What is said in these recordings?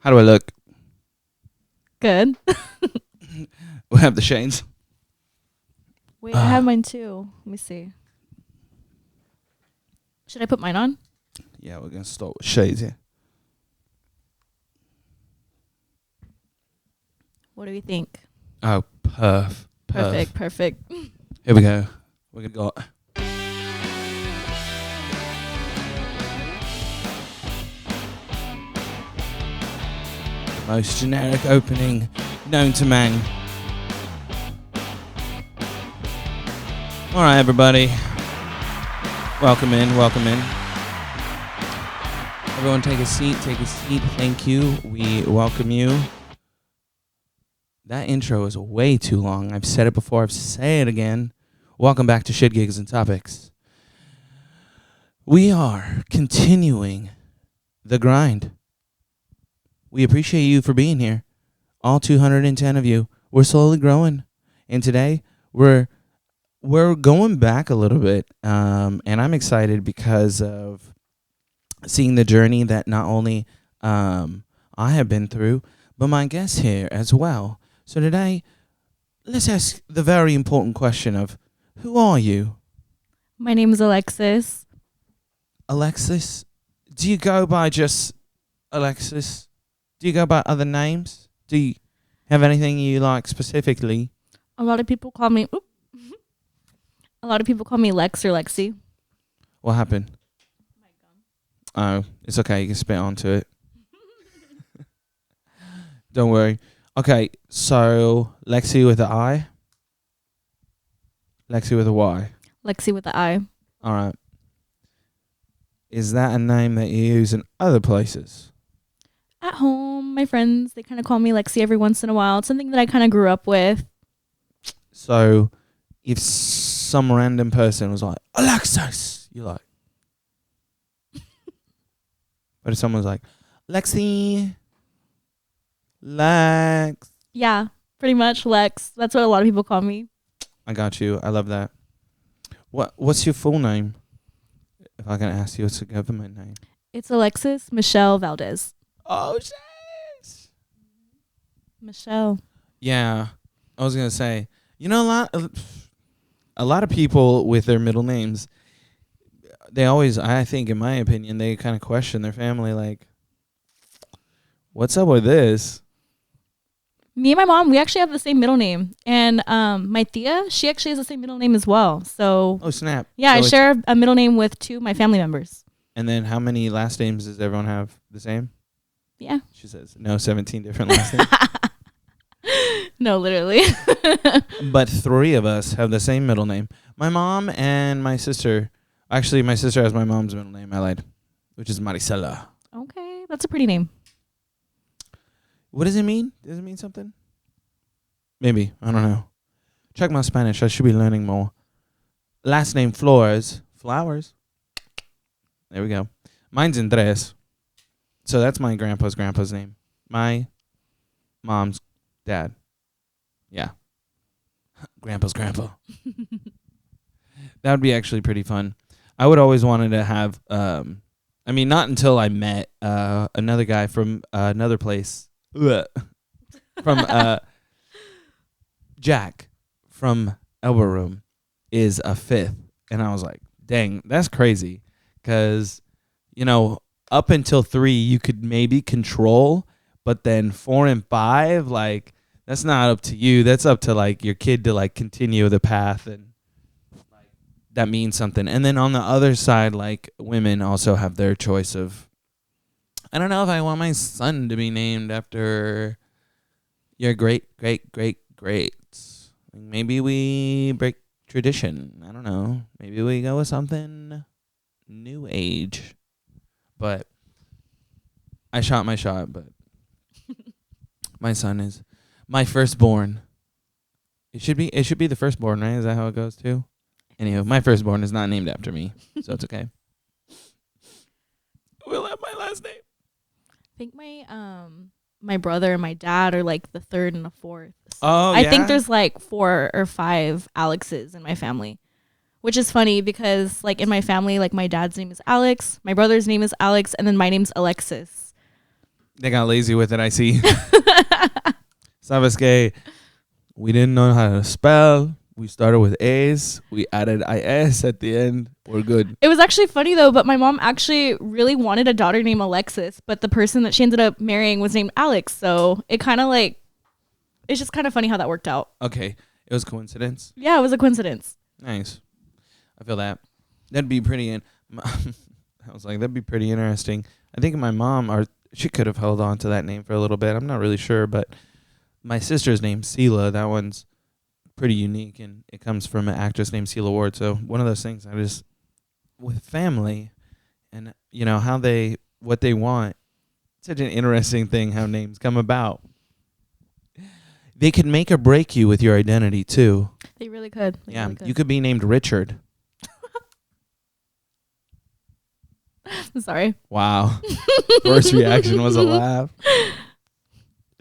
How do I look? Good. We have the shades. Wait, I have mine too. Let me see. Should I put mine on? Yeah, we're going to start with shades here. What do we think? Oh, Perfect. Here we go. We got the most generic opening known to man. All right, everybody. Welcome in. Everyone take a seat. Thank you. We welcome you. That intro is way too long. I've said it before. I've say it again. Welcome back to ShitGigs&Topics. We are continuing the grind. We appreciate you for being here. All 210 of you. We're slowly growing. And today, we're going back a little bit. And I'm excited because of seeing the journey that not only I have been through, but my guests here as well. So today, let's ask the very important question of, who are you? My name is Alexis. Alexis? Do you go by just Alexis? Do you go by other names? Do you have anything you like specifically? A lot of people call me Lex or Lexi. What happened? Oh, it's okay. You can spit onto it. Don't worry. Okay, so Lexi with an I. Lexi with a Y. Lexi with the I. All right. Is that a name that you use in other places? At home, my friends, they kind of call me Lexi every once in a while. It's something that I kind of grew up with. So if some random person was like, Alexis, you're like. But if someone's like, Lexi, Lex. Yeah, pretty much Lex. That's what a lot of people call me. I got you. I love that. What's your full name? If I can ask you, what's your government name? It's Alexis Michelle Valdez. Oh, shit. Michelle. Yeah. I was going to say, you know, a lot of people with their middle names, they always, I think, in my opinion, they kind of question their family, like, what's up with this? Me and my mom, we actually have the same middle name. And my tia, she actually has the same middle name as well. So, oh, snap. Yeah, So I share a middle name with two of my family members. And then how many last names does everyone have the same? Yeah. She says, no, 17 different last names. No, literally. But 3 of us have the same middle name. My mom and my sister. Actually, my sister has my mom's middle name. I lied. Which is Maricela. Okay, that's a pretty name. What does it mean? Does it mean something? Maybe. I don't know. Check my Spanish. I should be learning more. Last name Flores. Flowers. There we go. Mine's Andres. So that's my grandpa's name. My mom's dad. Yeah. Grandpa's grandpa. That would be actually pretty fun. I would always wanted to have, I mean, not until I met another guy from another place. From Jack from Elbow Room is a 5th. And I was like, dang, that's crazy. Because, you know, up until 3, you could maybe control. But then 4 and 5, like, that's not up to you. That's up to, like, your kid to, like, continue the path. And, like, that means something. And then on the other side, like, women also have their choice of, I don't know if I want my son to be named after your great-great-great-greats. Maybe we break tradition. I don't know. Maybe we go with something new age. But I shot my shot, but my son is my firstborn. It should be the firstborn, right? Is that how it goes too? Anywho, my firstborn is not named after me, so it's okay. We'll have my last name. I think my brother and my dad are like the 3rd and the 4th. So Oh, I yeah? think there's like 4 or 5 Alexes in my family, which is funny because like in my family, like my dad's name is Alex, my brother's name is Alex, and then my name's Alexis. They got lazy with it, I see. Sabes que we didn't know how to spell. We started with A's. We added IS at the end. We're good. It was actually funny, though, but my mom actually really wanted a daughter named Alexis, but the person that she ended up marrying was named Alex. So it kind of like, it's just kind of funny how that worked out. Okay. It was coincidence. Yeah, it was a coincidence. Nice. I feel that. That'd be pretty. I was like, that'd be pretty interesting. I think my mom, she could have held on to that name for a little bit. I'm not really sure, but my sister's name's Sela. That one's pretty unique, and it comes from an actress named Sela Ward. So one of those things with family and, you know, what they want, it's such an interesting thing how names come about. They could make or break you with your identity, too. They really could. You could be named Richard. I'm sorry. Wow. First reaction was a laugh.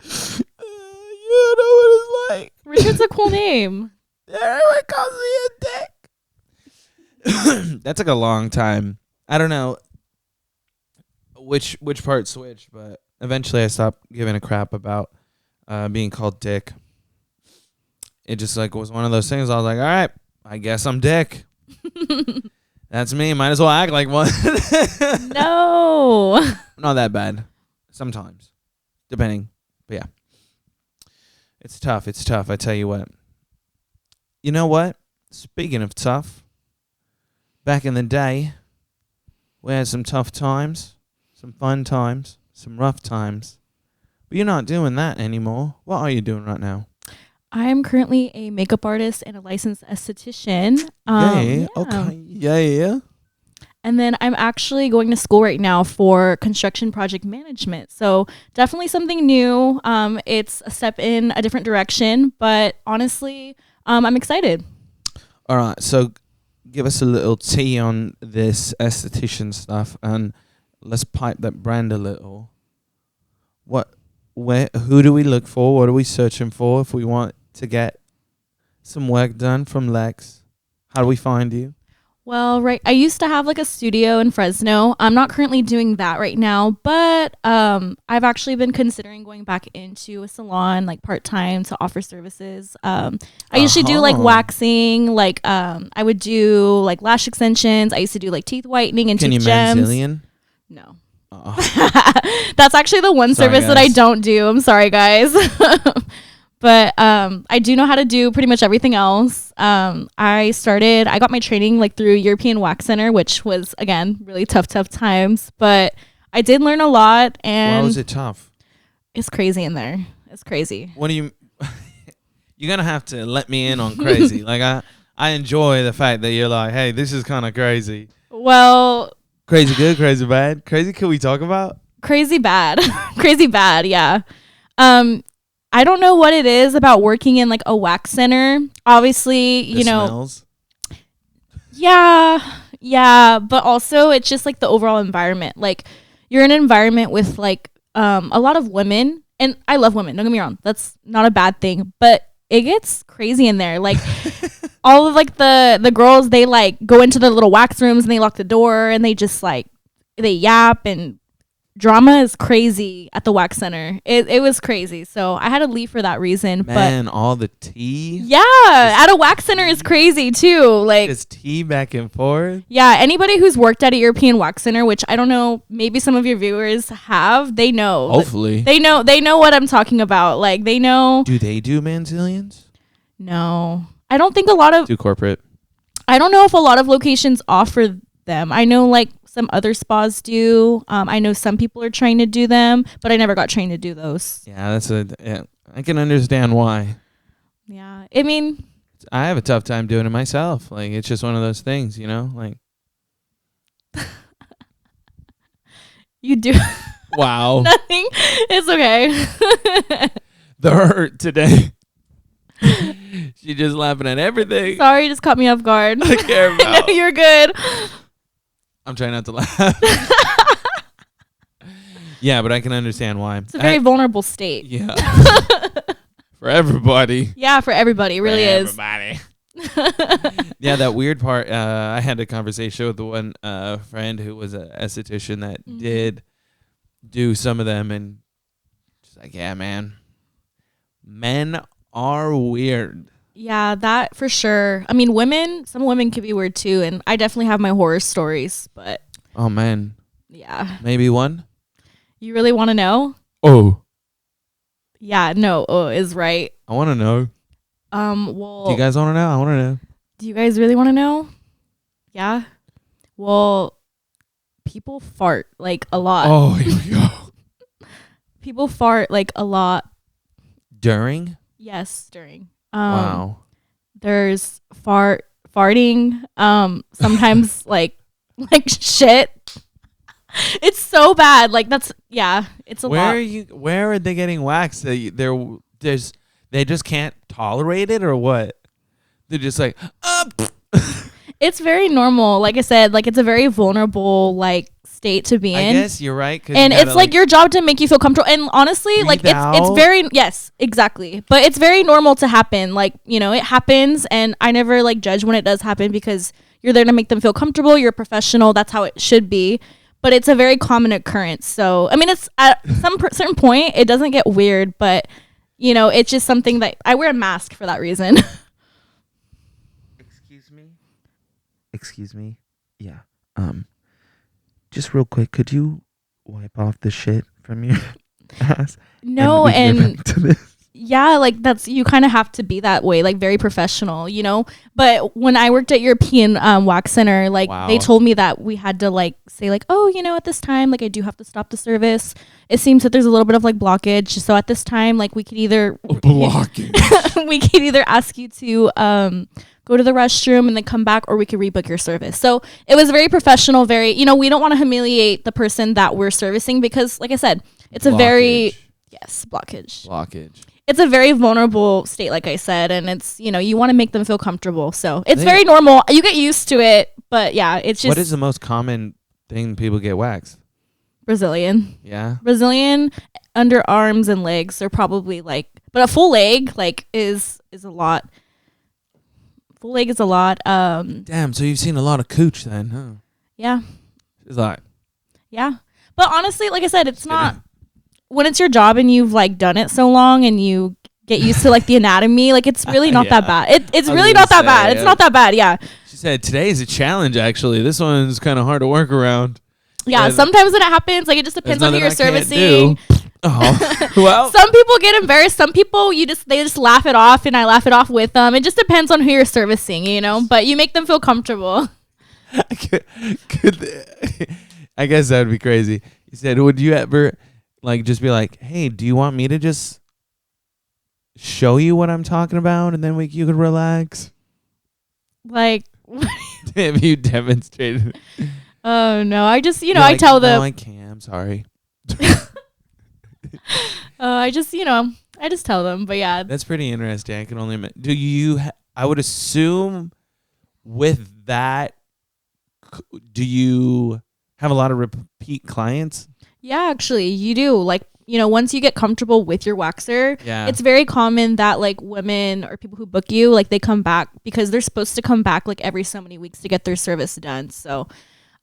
You know what it's like. Richard's a cool name. Everyone calls me a dick. That took a long time. I don't know which part switched, but eventually I stopped giving a crap about being called Dick. It just like was one of those things. I was like, all right, I guess I'm Dick. That's me. Might as well act like one. No. Not that bad. Sometimes. Depending. But yeah. It's tough. It's tough. I tell you what. You know what? Speaking of tough, back in the day, we had some tough times, some fun times, some rough times. But you're not doing that anymore. What are you doing right now? I am currently a makeup artist and a licensed esthetician. Yeah. Okay. Yeah. And then I'm actually going to school right now for construction project management. So definitely something new. It's a step in a different direction, but honestly, I'm excited. All right. So give us a little tea on this esthetician stuff, and let's pipe that brand a little. Who do we look for? What are we searching for if we want to get some work done from Lex? How do we find you? Well, right. I used to have like a studio in Fresno. I'm not currently doing that right now, but I've actually been considering going back into a salon like part-time to offer services. I usually do like waxing, like I would do like lash extensions. I used to do like teeth whitening and teeth gems. Manzillion? No. That's actually the one service that I don't do. I'm sorry, guys. But I do know how to do pretty much everything else. I got my training like through European Wax Center, which was, again, really tough times. But I did learn a lot. And why was it tough? It's crazy in there. It's crazy. What do you... You're going to have to let me in on crazy. Like, I enjoy the fact that you're like, hey, this is kind of crazy. Well... Crazy good, crazy bad. Crazy can we talk about? Crazy bad. Crazy bad, yeah. I don't know what it is about working in like a wax center. Obviously, you know. Smells. Yeah, but also it's just like the overall environment. Like you're in an environment with like a lot of women, and I love women, don't get me wrong. That's not a bad thing, but it gets crazy in there. Like all of like the girls, they like go into the little wax rooms and they lock the door and they just like they yap, and drama is crazy at the wax center. It was crazy. So I had to leave for that reason. Man, all the tea. Yeah, at a wax center is crazy too. Like it's tea back and forth. Yeah, anybody who's worked at a European wax center, which I don't know, maybe some of your viewers have, they know. Hopefully. They know what I'm talking about. Like they know. Do they do manzillions? No. I don't think a lot of too corporate. I don't know if a lot of locations offer them. I know like some other spas do. I know some people are trying to do them, but I never got trained to do those. Yeah, I can understand why. Yeah. I mean, I have a tough time doing it myself. Like it's just one of those things, you know? Like you do. Wow. Nothing. It's okay. The hurt today. She just laughing at everything. Sorry, you just caught me off guard. I care about. No, you're good. I'm trying not to laugh. Yeah, but I can understand why. It's a very vulnerable state. Yeah. For everybody. Yeah, for everybody. It really is. Everybody. Yeah, that weird part. I had a conversation with one friend who was an esthetician that did do some of them, and She's like, yeah, man. Men are weird. Yeah, that for sure. I mean, some women can be weird too, and I definitely have my horror stories, but Oh, man. yeah. Maybe one? You really want to know? Oh. Yeah, no, is right. I want to know. Well, Do you guys want to know? I want to know. do you guys really want to know? Yeah. Well, people fart like a lot. Oh, here we go. People fart like a lot. During? Yes, during. Wow. There's farting. Sometimes like shit. It's so bad. Like it's a lot. Where are they getting waxed? They just can't tolerate it, or what? They're just like, It's very normal. Like I said, like it's a very vulnerable like state to be in. I guess you're right. And it's like your job to make you feel comfortable. And honestly, like it's very, yes, exactly. But it's very normal to happen. Like, it happens, and I never like judge when it does happen because you're there to make them feel comfortable. You're a professional. That's how it should be. But it's a very common occurrence. So, I mean, it's at some certain point, it doesn't get weird, but it's just something that I wear a mask for that reason. Excuse me. Yeah. Just real quick, could you wipe off the shit from your ass? No, and yeah, like you kind of have to be that way, like very professional, But when I worked at European Wax Center, like they told me that we had to like say like, oh, at this time, like I do have to stop the service. It seems that there's a little bit of like blockage. So at this time, like we could either we could either ask you to go to the restroom and then come back, or we could rebook your service. So it was very professional, very, we don't want to humiliate the person that we're servicing because, like I said, it's a very, blockage. It's a very vulnerable state, like I said, and it's, you want to make them feel comfortable. So it's very normal. You get used to it, but yeah, it's just. What is the most common thing people get waxed? Brazilian. Yeah. Brazilian underarms and legs are probably like, but a full leg like is a lot. Full leg is a lot. Damn, so you've seen a lot of cooch then, huh? Yeah. It's like. Yeah. But honestly, like I said, it's not, when it's your job and you've like done it so long and you get used to like the anatomy, like it's really not that bad. It's really not that bad. It's not that bad. Yeah. She said, today is a challenge, actually. This one's kind of hard to work around. Yeah. Sometimes when it happens, like it just depends on who you're servicing. Oh, well, some people get embarrassed. Some people they just laugh it off, and I laugh it off with them. It just depends on who you're servicing, but you make them feel comfortable. I guess that would be crazy. He said, would you ever like just be like, hey, do you want me to just show you what I'm talking about, and then you could relax? Like, have you demonstrated? Oh no, I just I like, tell them. No, I can't. I'm sorry. I just tell them, but yeah, that's pretty interesting. I can only do you I would assume with that, do you have a lot of repeat clients? Yeah, actually you do. Like, once you get comfortable with your waxer, it's very common that like women or people who book you, like they come back because they're supposed to come back like every so many weeks to get their service done. So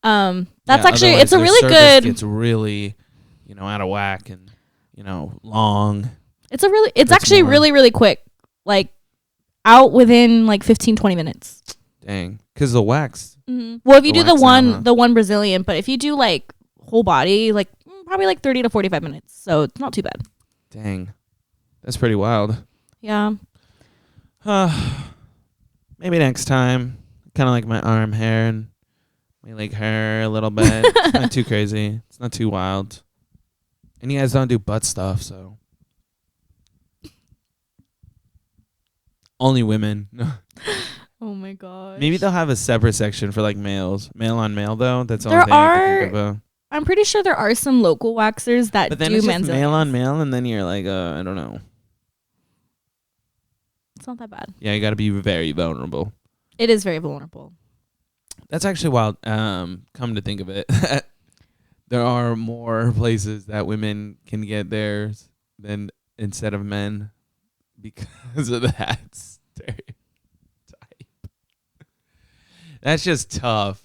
that's actually, it's a really good, it's really out of whack and long. It's actually really, really quick. Like out within like 15-20 minutes. Dang. Because the wax. Mm-hmm. Well, if you do the one Brazilian, but if you do like whole body, like probably like 30 to 45 minutes. So it's not too bad. Dang. That's pretty wild. Yeah. Maybe next time. Kind of like my arm hair and my leg hair a little bit. It's not too crazy. It's not too wild. And you guys don't do butt stuff, so. Only women. Oh my gosh. Maybe they'll have a separate section for like males. Male on male though. That's the only thing I can think of. I'm pretty sure there are some local waxers that but then do it's men's male on male, and then you're like, I don't know. It's not that bad. Yeah, you got to be very vulnerable. It is very vulnerable. That's actually wild. Come to think of it, there are more places that women can get theirs than instead of men because of that stereotype. That's just tough.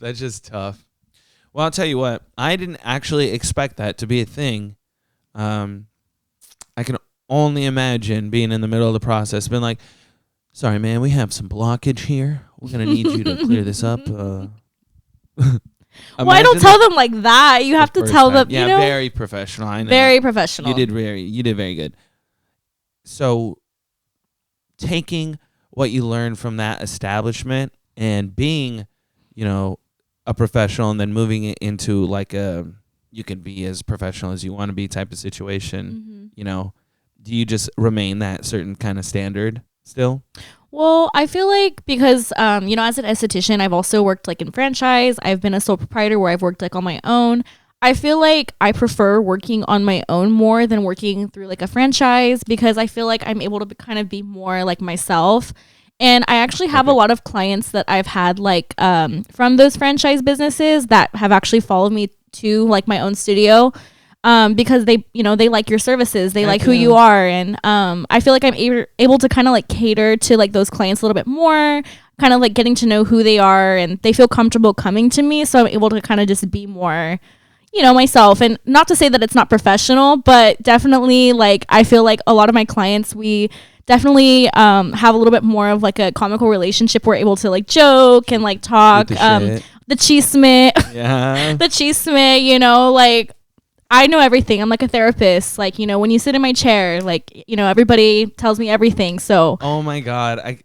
Well, I'll tell you what. I didn't actually expect that to be a thing. I I can only imagine being in the middle of the process, being like, sorry, man, we have some blockage here. We're going to need you to clear this up. Well, I don't tell them like that. You have to tell them, yeah, you know? Very professional. I know. Very professional. You did very good. So taking what you learned from that establishment and being, you know, a professional and then moving it into like you can be as professional as you want to be type of situation, you know, do you just remain that certain kind of standard still? Well, I feel like because, you know, as an esthetician, I've also worked like in franchise. I've been a sole proprietor where I've worked like on my own. I feel like I prefer working on my own more than working through like a franchise because I feel like I'm able to kind of be more like myself. And I actually have a lot of clients that I've had like from those franchise businesses that have actually followed me to like my own studio because they, you know, they like your services. They like who you are. And I feel like I'm able to kind of like cater to like those clients a little bit more, kind of like getting to know who they are and they feel comfortable coming to me. So I'm able to kind of just be more, you know, myself. And not to say that it's not professional, but definitely like I feel like a lot of my clients, we definitely have a little bit more of like a comical relationship. We're able to like joke and like talk. The chisme. Yeah. The chisme, you know, like I know everything. I'm like a therapist. Like, you know, when you sit in my chair, like, you know, everybody tells me everything. So oh my God.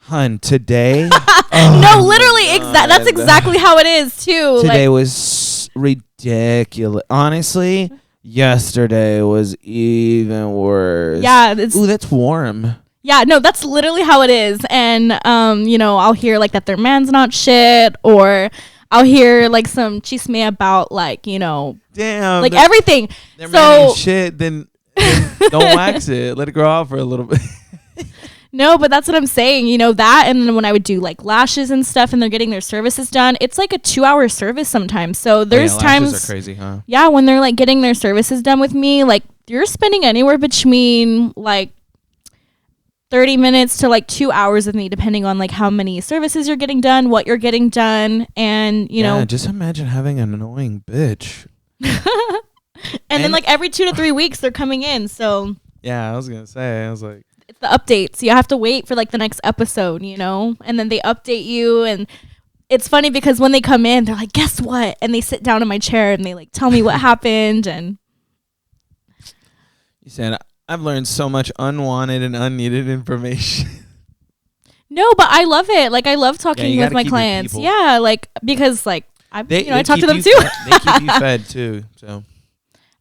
Hun, today. No, literally, that's exactly how it is too. Today was ridiculous. Honestly, yesterday was even worse. Yeah. Ooh, that's warm. Yeah, no, that's literally how it is. And, you know, I'll hear like that their man's not shit, or I'll hear like some chisme about like, you know, damn, like everything. Their man ain't shit, then don't wax it. Let it grow out for a little bit. No, but that's what I'm saying, you know, that. And then when I would do like lashes and stuff and they're getting their services done, it's like a 2-hour service sometimes. So there's times. Lashes are crazy, huh? Yeah, when they're like getting their services done with me, like you're spending anywhere between like 30 minutes to like 2 hours with me, depending on like how many services you're getting done, what you're getting done. And, you know. Just imagine having an annoying bitch. and then like every 2 to 3 weeks they're coming in. So. Yeah, I was going to say, I was like. It's the updates. You have to wait for like the next episode, you know, and then they update you. And it's funny because when they come in, they're like, guess what? And they sit down in my chair and they like tell me what happened. And you said, I've learned so much unwanted and unneeded information. No, but I love it. Like I love talking with my clients. Yeah, like because like I talk to them too. They keep you fed too. So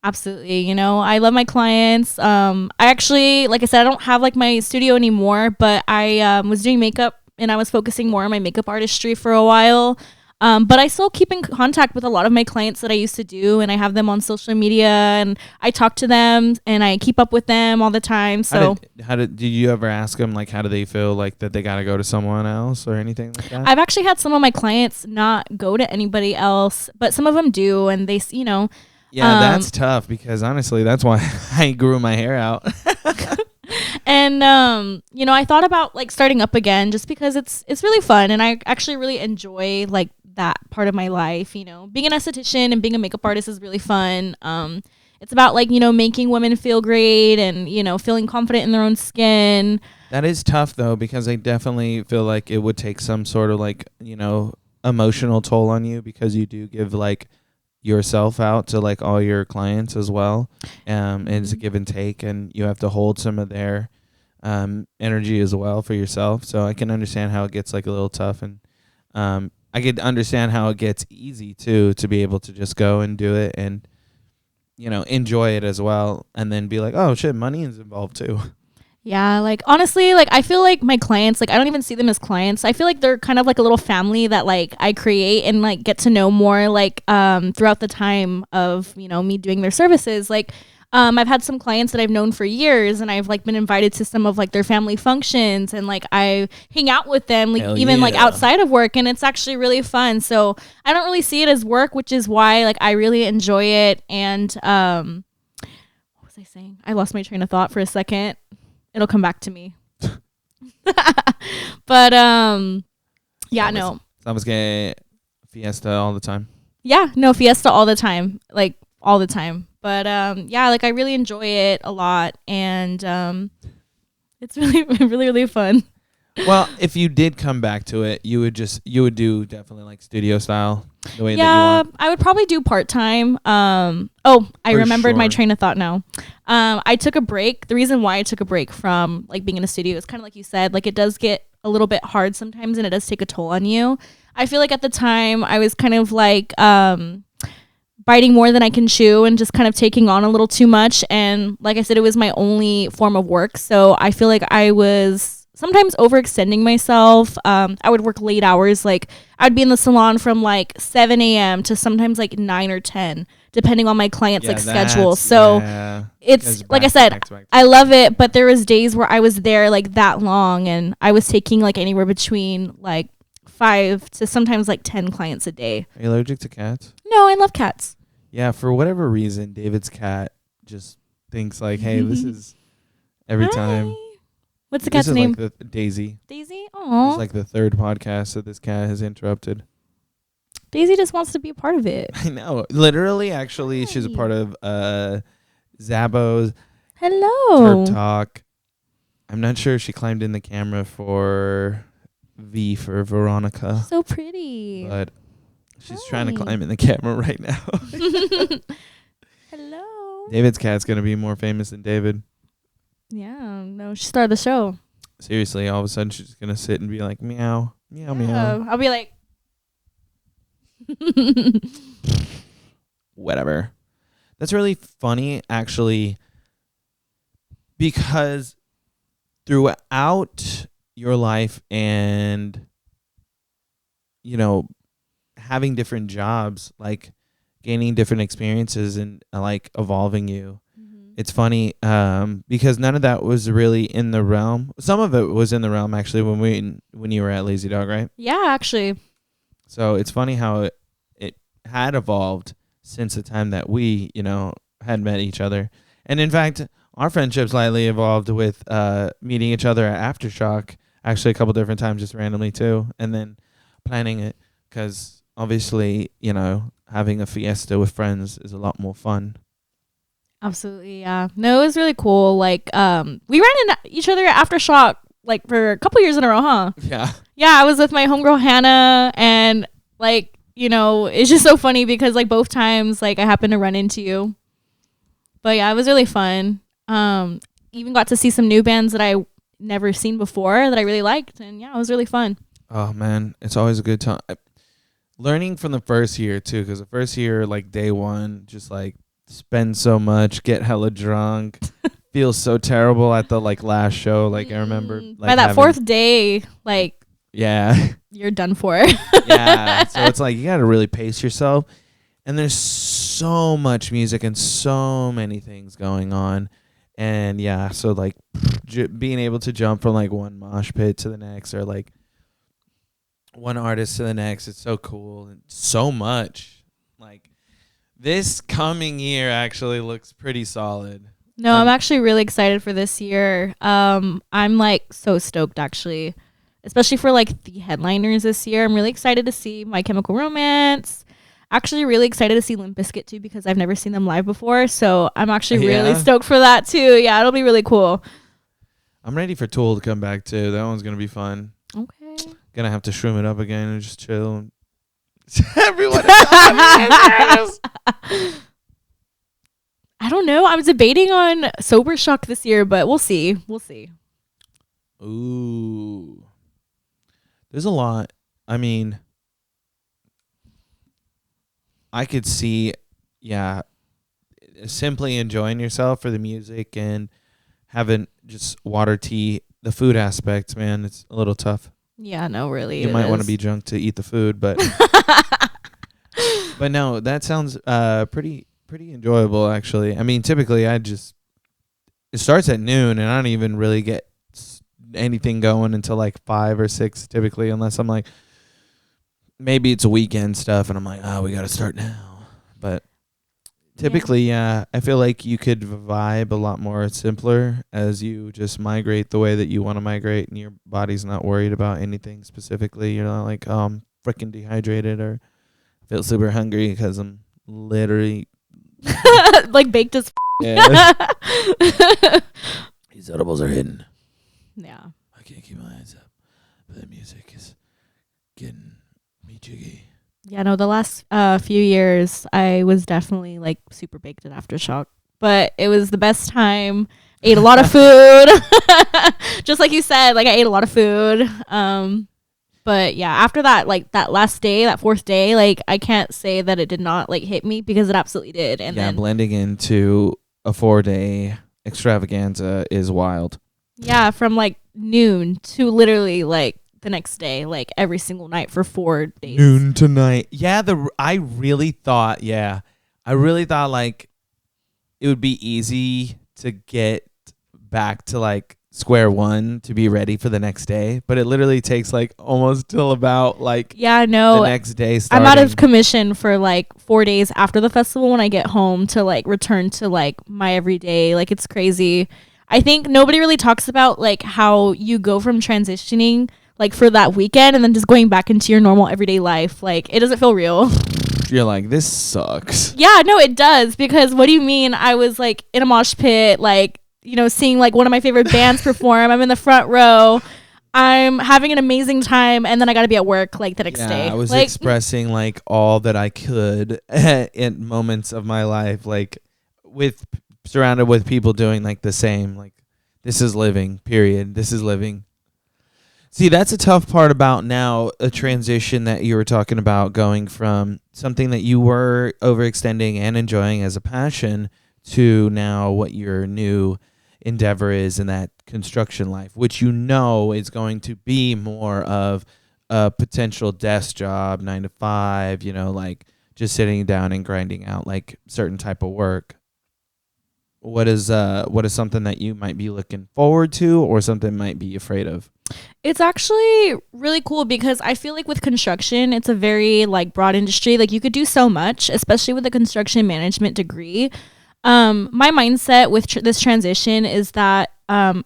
absolutely. You know, I love my clients. I actually, like I said, I don't have like my studio anymore, but I was doing makeup and I was focusing more on my makeup artistry for a while. But I still keep in contact with a lot of my clients that I used to do, and I have them on social media and I talk to them and I keep up with them all the time. So did you ever ask them like, how do they feel like that they got to go to someone else or anything like that? I've actually had some of my clients not go to anybody else, but some of them do. And they, you know, yeah, that's tough because honestly, that's why I grew my hair out. And, you know, I thought about like starting up again just because it's really fun. And I actually really enjoy like that part of my life. You know, being an esthetician and being a makeup artist is really fun. It's about like, you know, making women feel great and, you know, feeling confident in their own skin. That is tough though, because I definitely feel like it would take some sort of like, you know, emotional toll on you because you do give like yourself out to like all your clients as well. It's a give and take, and you have to hold some of their energy as well for yourself. So I can understand how it gets like a little tough, and I could understand how it gets easy too, to be able to just go and do it and, you know, enjoy it as well, and then be like, oh shit, money is involved too. Yeah, like honestly, like I feel like my clients, like I don't even see them as clients. I feel like they're kind of like a little family that like I create and like get to know more like throughout the time of, you know, me doing their services. Like I've had some clients that I've known for years, and I've like been invited to some of like their family functions, and like I hang out with them like like outside of work, and it's actually really fun. So I don't really see it as work, which is why like I really enjoy it. And what was I saying? I lost my train of thought for a second. It'll come back to me. But yeah, no. Estamos que fiesta all the time. Yeah, no, fiesta all the time. Like all the time. But yeah, like I really enjoy it a lot, and it's really really really fun. Well, if you did come back to it, you would do definitely like studio style, the way that you Yeah, want. I would probably do part-time. I For remembered my sure. train of thought now. I took a break. The reason why I took a break from like being in a studio is kind of like you said, like it does get a little bit hard sometimes and it does take a toll on you. I feel like at the time I was kind of like biting more than I can chew and just kind of taking on a little too much, and like I said, it was my only form of work, so I feel like I was sometimes overextending myself. I would work late hours, like I'd be in the salon from like 7 a.m. to sometimes like 9 or 10, depending on my client's like schedule. So it's like I said, I love it, but there was days where I was there like that long, and I was taking like anywhere between like 5 to sometimes like 10 clients a day. Are you allergic to cats? No, I love cats. Yeah, for whatever reason, David's cat just thinks like, hey, this is every time. What's the cat's name? Like Daisy. Daisy? This Aw. is like the third podcast that this cat has interrupted. Daisy just wants to be a part of it. I know. Literally, actually, she's a part of Zabo's Hello. Turp Talk. I'm not sure if she climbed in the camera for V for Veronica. So pretty. But she's trying to climb in the camera right now. Hello. David's cat's going to be more famous than David. Yeah, no, she started the show. Seriously, all of a sudden she's just going to sit and be like, meow, meow, meow. I'll be like, whatever. That's really funny, actually, because throughout your life and, you know, having different jobs, like gaining different experiences and like evolving you, it's funny because none of that was really in the realm. Some of it was in the realm, actually, when you were at Lazy Dog, right? yeah, actually. So it's funny how it had evolved since the time that we, had met each other. And in fact, our friendship slightly evolved with meeting each other at Aftershock, actually a couple different times just randomly too, and then planning it because obviously, having a fiesta with friends is a lot more fun. Absolutely, yeah. No, it was really cool. Like, we ran into each other at Aftershock like for a couple years in a row, huh? Yeah. Yeah, I was with my homegirl Hannah, and like, it's just so funny because like both times like I happened to run into you. But yeah, it was really fun. Even got to see some new bands that I never seen before that I really liked, and yeah, it was really fun. Oh man, it's always a good time. Learning from the first year too, because the first year, like day one, just like spend so much, get hella drunk, feel so terrible at the like last show. Like I remember, like, by that fourth day, like you're done for. Yeah, so it's like you got to really pace yourself, and there's so much music and so many things going on, and yeah, so like being able to jump from like one mosh pit to the next, or like one artist to the next, it's so cool and so much. Like this coming year actually looks pretty solid. No, I'm actually really excited for this year. I'm like so stoked actually, especially for like the headliners this year. I'm really excited to see My Chemical Romance. Actually really excited to see Limp Bizkit too because I've never seen them live before. So I'm actually really stoked for that too. Yeah, it'll be really cool. I'm ready for Tool to come back too. That one's going to be fun. Okay. Gonna have to shroom it up again and just chill. Everyone is I don't know. I was debating on Sober Shock this year, but we'll see. Ooh. There's a lot. I mean, I could see, simply enjoying yourself for the music and having just water, tea, the food aspect, man, it's a little tough. Yeah, no, really. You might want to be drunk to eat the food, but but no, that sounds pretty enjoyable actually. I mean, typically it starts at noon and I don't even really get anything going until like 5 or 6 typically, unless I'm like maybe it's a weekend stuff and I'm like, oh, we got to start now. But typically, I feel like you could vibe a lot more simpler as you just migrate the way that you want to migrate and your body's not worried about anything specifically. You're not like, oh, I'm freaking dehydrated or feel super hungry because I'm literally like baked as Yeah. These edibles are hidden. Yeah. I can't keep my eyes up. But the music is getting me jiggy. Yeah, no, the last few years I was definitely like super baked at Aftershock. But it was the best time. Ate a lot of food. Just like you said, like I ate a lot of food. But yeah, after that, like that last day, that fourth day, like I can't say that it did not like hit me because it absolutely did. And yeah, then blending into a 4-day extravaganza is wild. yeah, from like noon to literally like the next day, like every single night for 4 days. Noon to night. Yeah, I really thought like it would be easy to get back to like square one to be ready for the next day, but it literally takes like almost till about like yeah, no, the next day starting. I'm out of commission for like 4 days after the festival when I get home to like return to like my everyday. Like it's crazy. I think nobody really talks about like how you go from transitioning like for that weekend and then just going back into your normal everyday life. Like it doesn't feel real. You're like, this sucks. Yeah, no, it does, because what do you mean? I was like in a mosh pit, like, you know, seeing like one of my favorite bands perform. I'm in the front row. I'm having an amazing time, and then I got to be at work like the next day. I was like, expressing like all that I could in moments of my life, like with surrounded with people doing like the same. Like this is living. Period. This is living. See, that's a tough part about now a transition that you were talking about, going from something that you were overextending and enjoying as a passion to now what your new endeavor is in that construction life, which you know is going to be more of a potential desk job, 9 to 5, you know, like just sitting down and grinding out like certain type of work. What is something that you might be looking forward to or something might be afraid of? It's actually really cool because I feel like with construction, it's a very like broad industry. Like you could do so much, especially with a construction management degree. My mindset with this transition is that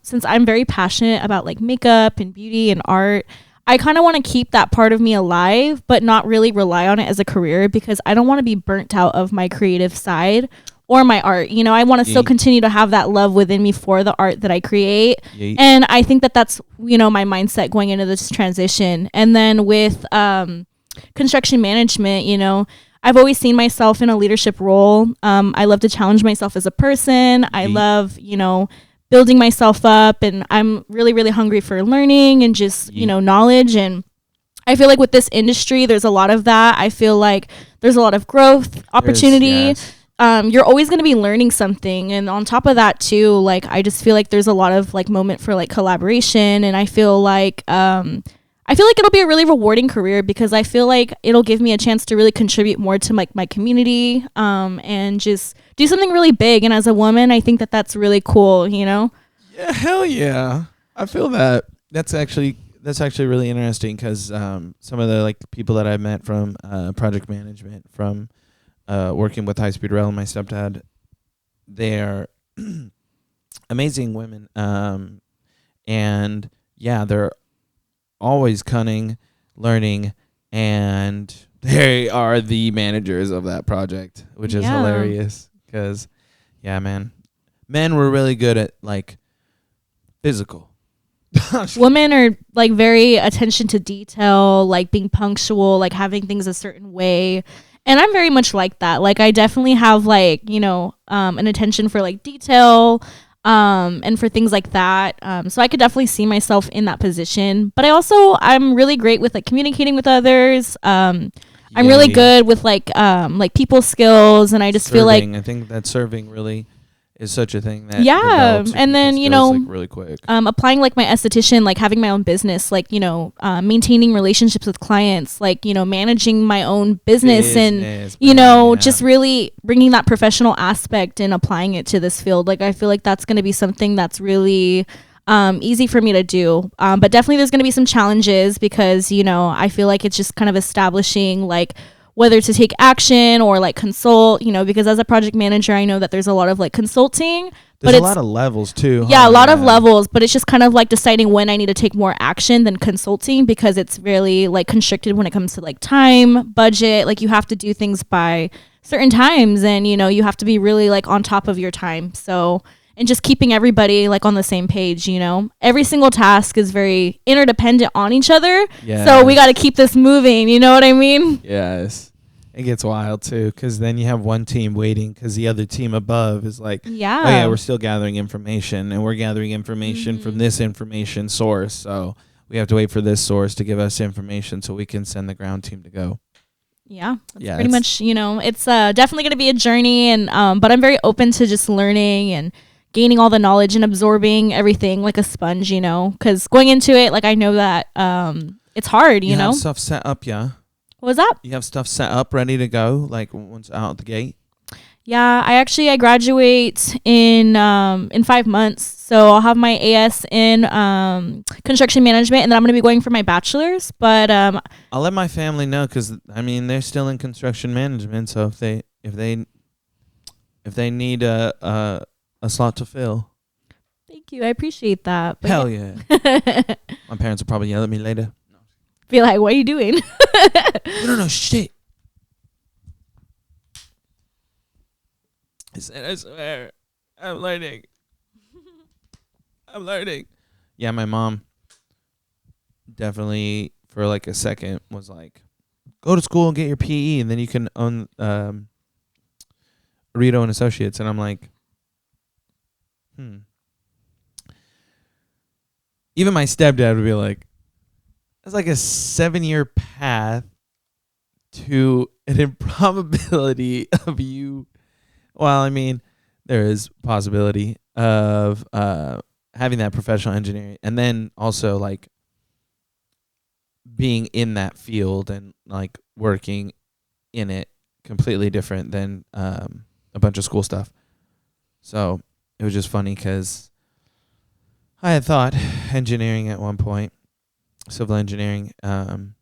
since I'm very passionate about like makeup and beauty and art, I kind of want to keep that part of me alive, but not really rely on it as a career, because I don't want to be burnt out of my creative side or my art. You know, I want to still continue to have that love within me for the art that I create. And I think that that's, you know, my mindset going into this transition. And then with construction management, you know, I've always seen myself in a leadership role. I love to challenge myself as a person. I love, you know, building myself up, and I'm really, really hungry for learning and just, you know, knowledge. And I feel like with this industry, there's a lot of that. I feel like there's a lot of growth opportunity. You're always going to be learning something. And on top of that too, like, I just feel like there's a lot of like moment for like collaboration. And I feel like it'll be a really rewarding career, because I feel like it'll give me a chance to really contribute more to like my community, and just do something really big. And as a woman, I think that that's really cool, you know? Yeah, hell yeah. I feel that. That's actually really interesting, because some of the like people that I've met from project management, from working with High Speed Rail and my stepdad, they're amazing women. And yeah, they're always cunning, learning, and they are the managers of that project, which is hilarious, because men were really good at like physical. Women are like very attention to detail, like being punctual, like having things a certain way. And I'm very much like that. Like I definitely have like, you know, an attention for like detail, and for things like that. So I could definitely see myself in that position. But I'm really great with like communicating with others. I'm really good with like people skills, and I just feel like I think that serving really is such a thing that and then, you know, like really quick. Applying like my esthetician, like having my own business, like, you know, maintaining relationships with clients, like, you know, managing my own business and, you know, just really bringing that professional aspect and applying it to this field. Like I feel like that's going to be something that's really easy for me to do, but definitely there's going to be some challenges, because, you know, I feel like it's just kind of establishing like whether to take action or like consult, you know, because as a project manager, I know that there's a lot of like consulting. There's a lot of levels too. Yeah, a lot of levels, but it's just kind of like deciding when I need to take more action than consulting, because it's really like constricted when it comes to like time, budget. Like you have to do things by certain times, and you have to be really like on top of your time. So, and just keeping everybody like on the same page. Every single task is very interdependent on each other. So we got to keep this moving. You know what I mean? Yes. It gets wild too, because then you have one team waiting because the other team above is like, yeah, oh yeah, we're still gathering information, and we're gathering information from this information source. So we have to wait for this source to give us information so we can send the ground team to go. Yeah, pretty much. It's definitely going to be a journey, and but I'm very open to just learning and gaining all the knowledge and absorbing everything like a sponge. Because going into it, like I know that it's hard. You know, have stuff set up, yeah. What was that? You have stuff set up, ready to go, like once out the gate? Yeah, I graduate in 5 months. So I'll have my AS in construction management, and then I'm going to be going for my bachelor's. But I'll let my family know, because I mean they're still in construction management. So if they need a slot to fill. Thank you, I appreciate that. But hell yeah. My parents will probably yell at me later. Be like, what are you doing? We don't know shit. I swear. I'm learning. Yeah, my mom definitely for like a second was like, go to school and get your PE, and then you can own Rito and Associates. And I'm like, Even my stepdad would be like, it's like a 7-year path to an improbability of you. Well, I mean, there is possibility of having that professional engineering, and then also like being in that field and like working in it, completely different than a bunch of school stuff. So it was just funny because I had thought engineering at one point, civil engineering, and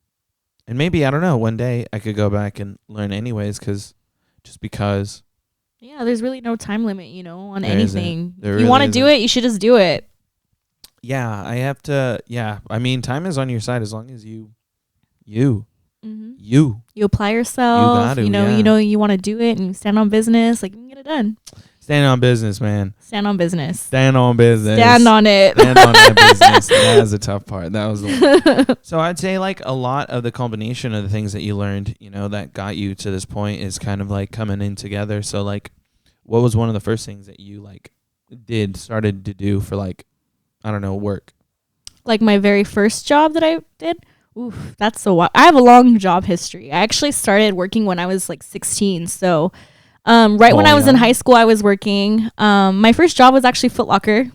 maybe, I don't know, one day I could go back and learn anyways, because. Yeah, there's really no time limit, on anything. If you want to do it, you should just do it. Yeah, I have to. Yeah, I mean, time is on your side as long as you apply yourself. You got to, you want to do it and stand on business. Like, you can get it done. Stand on business, man. Stand on business. Stand on business. Stand on it. Stand on that business. That was the tough part. That was the one. So I'd say like a lot of the combination of the things that you learned, that got you to this point is kind of like coming in together. So like, what was one of the first things that you like started to do for like, I don't know, work? Like my very first job that I did? Oof, that's so wild. I have a long job history. I actually started working when I was like 16. So when I was in high school, I was working. My first job was actually Foot Locker.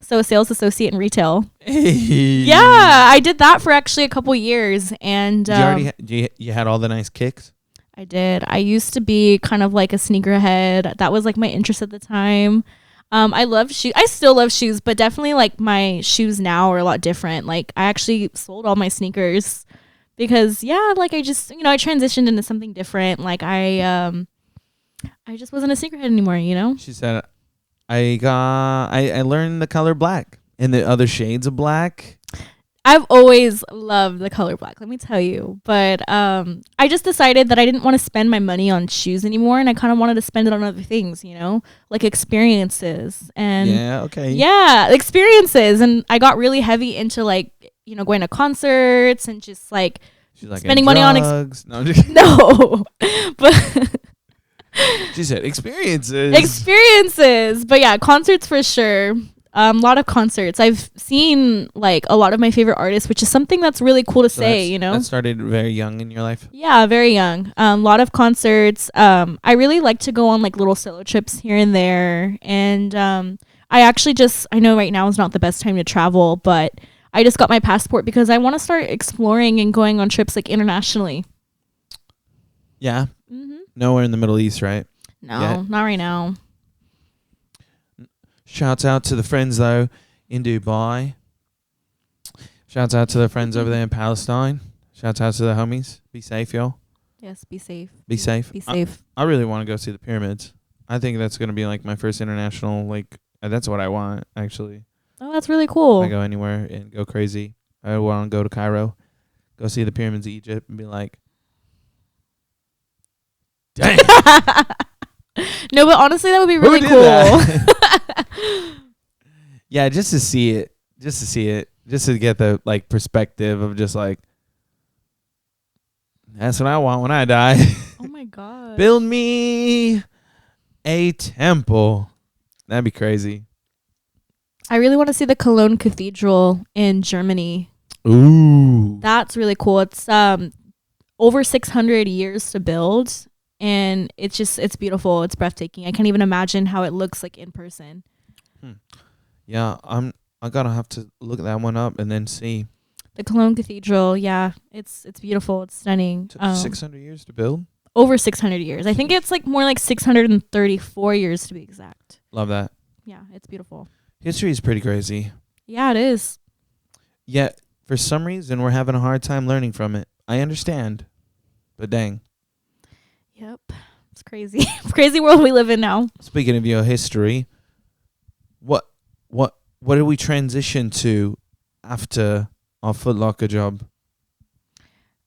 So a sales associate in retail. Hey. Yeah, I did that for actually a couple years. And you had all the nice kicks? I did. I used to be kind of like a sneakerhead. That was like my interest at the time. I love shoes. I still love shoes, but definitely like my shoes now are a lot different. Like I actually sold all my sneakers because like I just, I transitioned into something different. Like I just wasn't a sneakerhead anymore, She said, I learned the color black and the other shades of black. I've always loved the color black, let me tell you. But I just decided that I didn't want to spend my money on shoes anymore, and I kind of wanted to spend it on other things, like experiences. And yeah, okay. Yeah, experiences. And I got really heavy into like, going to concerts and just like spending money on no, I'm just no. But she said experiences. But yeah, concerts for sure. A lot of concerts. I've seen like a lot of my favorite artists, which is something that's really cool to say, That started very young in your life? Yeah, very young. A lot of concerts. I really like to go on like little solo trips here and there. And I know right now is not the best time to travel, but I just got my passport because I want to start exploring and going on trips like internationally. Yeah. Mm-hmm. Nowhere in the Middle East, right? No, not right now. Shouts out to the friends, though, in Dubai. Shouts out to the friends over there in Palestine. Shouts out to the homies. Be safe, y'all. Yes, be safe. Be safe. Be safe. I really want to go see the pyramids. I think that's going to be like my first international, like, that's what I want, actually. Oh, that's really cool. I go anywhere and go crazy. I want to go to Cairo, go see the pyramids of Egypt and be like, Dang. No, but honestly, that would be really Who did cool. that? Yeah, just to see it. Just to get the like perspective of just like, that's what I want when I die. Oh my god. Build me a temple. That'd be crazy. I really want to see the Cologne Cathedral in Germany. Ooh. That's really cool. It's over 600 years to build, and it's beautiful. It's breathtaking. I can't even imagine how it looks like in person. Yeah, I gotta have to look that one up and then see. The Cologne Cathedral, yeah, it's beautiful. It's stunning. Took 600 years to build. Over 600 years. I think it's like more like 634 years to be exact. Love that. Yeah, it's beautiful. History is pretty crazy. Yeah, it is. Yet, for some reason, we're having a hard time learning from it. I understand, but dang. Yep. It's crazy. It's a crazy world we live in now. Speaking of your history, what did we transition to after our Foot Locker job?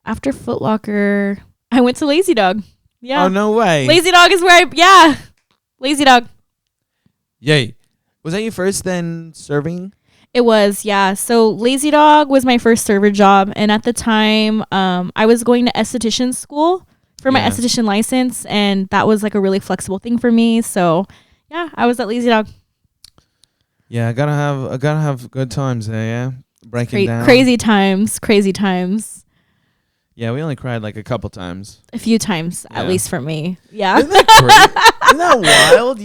After Foot Locker, I went to Lazy Dog. Yeah. Oh, no way. Lazy Dog is where Lazy Dog. Yay. Was that your first then serving? It was, yeah. So Lazy Dog was my first server job. And at the time, I was going to esthetician school for my esthetician license. And that was like a really flexible thing for me. So yeah, I was at Lazy Dog. Yeah, I gotta have good times there, yeah. Breaking down. Crazy times. Yeah, we only cried like a couple times. A few times, at least for me. Yeah. Isn't that crazy? Isn't that wild?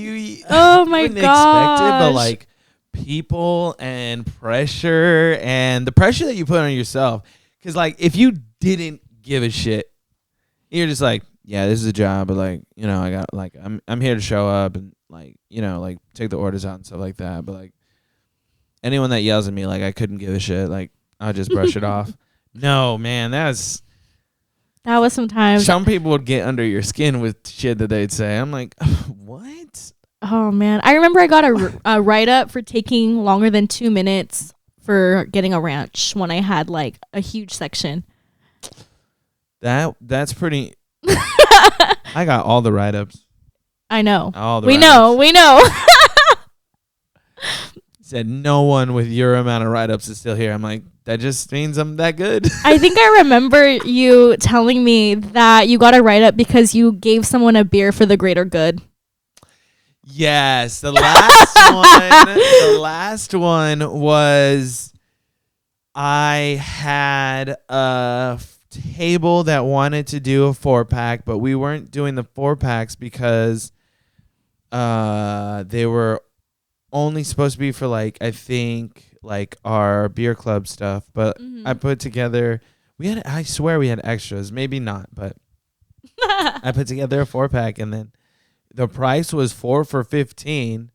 Oh my wouldn't gosh. expect it, but like people and pressure and the pressure that you put on yourself. Because like if you didn't give a shit, you're just like, yeah, this is a job, but like, you know, I got like I'm here to show up and like, you know, like take the orders out and stuff like that. But like anyone that yells at me, like I couldn't give a shit, like I'll just brush it off. No, man, that was sometimes. some people would get under your skin with shit that they'd say. I'm like, what? Oh man, I remember I got a write up for taking longer than 2 minutes for getting a ranch when I had like a huge section. That's pretty. I got all the write-ups. I know. All the we write-ups. know. Said no one with your amount of write-ups is still here. I'm like, that just means I'm that good. I think I remember you telling me that you got a write up because you gave someone a beer for the greater good. Yes, the last one was I had a table that wanted to do a 4-pack, but we weren't doing the 4-packs because they were only supposed to be for like, I think like our beer club stuff, but I put together, I swear we had extras, maybe not, but I put together a 4-pack and then the price was 4 for $15,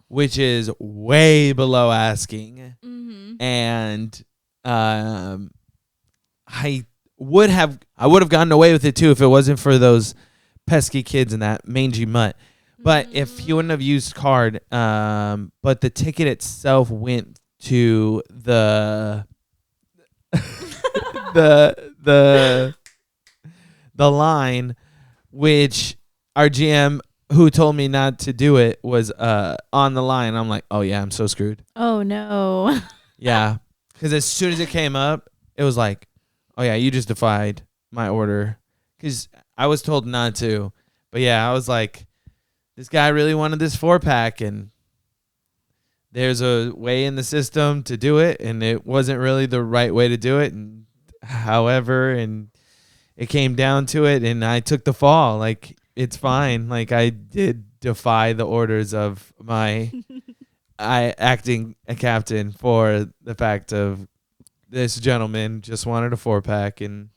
which is way below asking. And I would have gotten away with it too if it wasn't for those pesky kids and that mangy mutt. But if he wouldn't have used card, but the ticket itself went to the the line, which our GM, who told me not to do it, was on the line. I'm like, oh yeah, I'm so screwed. Oh no. Yeah, because as soon as it came up, it was like, oh yeah, you just defied my order. Because I was told not to. But yeah, I was like, this guy really wanted this 4-pack, and there's a way in the system to do it, and it wasn't really the right way to do it. And however, and it came down to it, and I took the fall. Like, it's fine. Like, I did defy the orders of my acting a captain for the fact of this gentleman just wanted a 4-pack, and